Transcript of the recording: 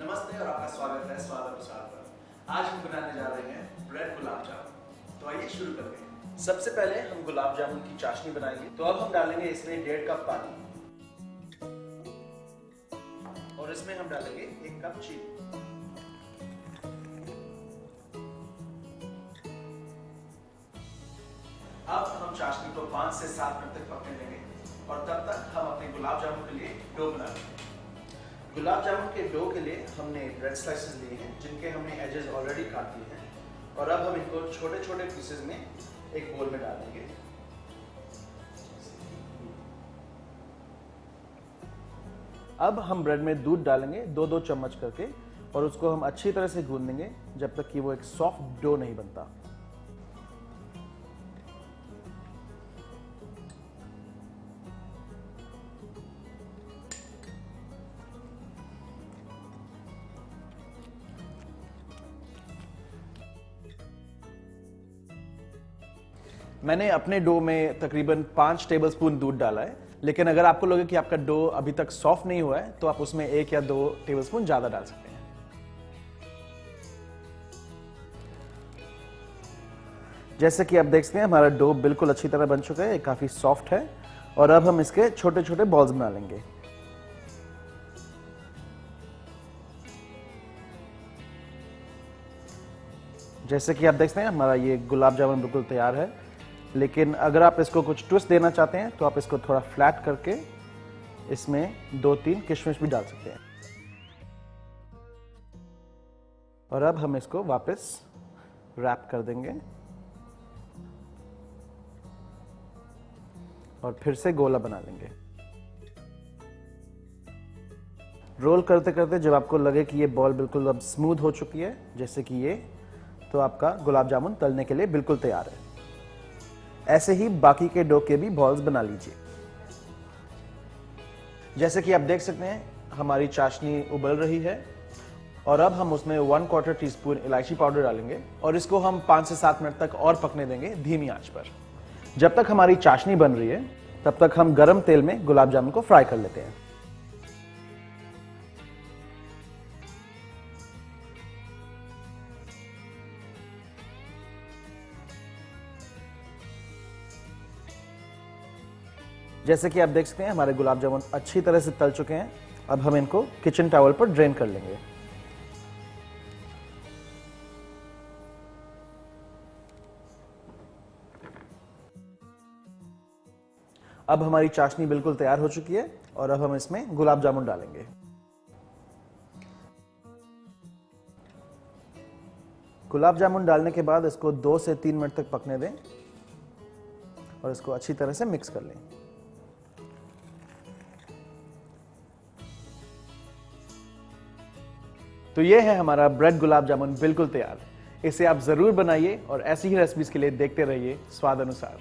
नमस्ते और आपका स्वागत है स्वाद अनुसार पर। आज हम बनाने जा रहे हैं ब्रेड गुलाब जामुन। तो आइए शुरू करते हैं। सबसे पहले हम गुलाब जामुन की चाशनी बनाएंगे। तो अब हम डालेंगे इसमें 1.5 कप पानी और इसमें हम डालेंगे 1 कप चीनी। अब हम चाशनी को 5 से 7 मिनट तक पकने देंगे और तब तक हम अपने गुलाब जामुन के लिए डो बना लेंगे। गुलाब जामुन के डो के लिए हमने ब्रेड स्लाइसेस लिए हैं जिनके हमने एजेस ऑलरेडी काट दिए हैं और अब हम इनको छोटे छोटे पीसेस में एक बोल में डाल देंगे। अब हम ब्रेड में दूध डालेंगे 2-2 चम्मच करके और उसको हम अच्छी तरह से गूंद देंगे जब तक कि वो एक सॉफ्ट डो नहीं बनता। मैंने अपने डो में तकरीबन 5 टेबलस्पून दूध डाला है, लेकिन अगर आपको लगे कि आपका डो अभी तक सॉफ्ट नहीं हुआ है तो आप उसमें 1 या 2 टेबलस्पून ज्यादा डाल सकते हैं। जैसे कि आप देख सकते हैं हमारा डो बिल्कुल अच्छी तरह बन चुका है, ये काफी सॉफ्ट है और अब हम इसके छोटे छोटे बॉल्स बना लेंगे। जैसे कि आप देख सकते हैं हमारा ये गुलाब जामुन बिल्कुल तैयार है, लेकिन अगर आप इसको कुछ ट्विस्ट देना चाहते हैं तो आप इसको थोड़ा फ्लैट करके इसमें 2-3 किशमिश भी डाल सकते हैं। और अब हम इसको वापस रैप कर देंगे और फिर से गोला बना लेंगे। रोल करते करते जब आपको लगे कि ये बॉल बिल्कुल अब स्मूथ हो चुकी है जैसे कि ये, तो आपका गुलाब जामुन तलने के लिए बिल्कुल तैयार है। ऐसे ही बाकी के डो के भी बॉल्स बना लीजिए। जैसे कि आप देख सकते हैं हमारी चाशनी उबल रही है और अब हम उसमें 1/4 टीस्पून इलायची पाउडर डालेंगे और इसको हम 5 से 7 मिनट तक और पकने देंगे धीमी आंच पर। जब तक हमारी चाशनी बन रही है तब तक हम गरम तेल में गुलाब जामुन को फ्राई कर लेते हैं। जैसे कि आप देख सकते हैं हमारे गुलाब जामुन अच्छी तरह से तल चुके हैं। अब हम इनको किचन टॉवल पर ड्रेन कर लेंगे। अब हमारी चाशनी बिल्कुल तैयार हो चुकी है और अब हम इसमें गुलाब जामुन डालेंगे। गुलाब जामुन डालने के बाद इसको 2 से 3 मिनट तक पकने दें और इसको अच्छी तरह से मिक्स कर लें। तो ये है हमारा ब्रेड गुलाब जामुन बिल्कुल तैयार। इसे आप जरूर बनाइए और ऐसी ही रेसिपीज के लिए देखते रहिए स्वाद अनुसार।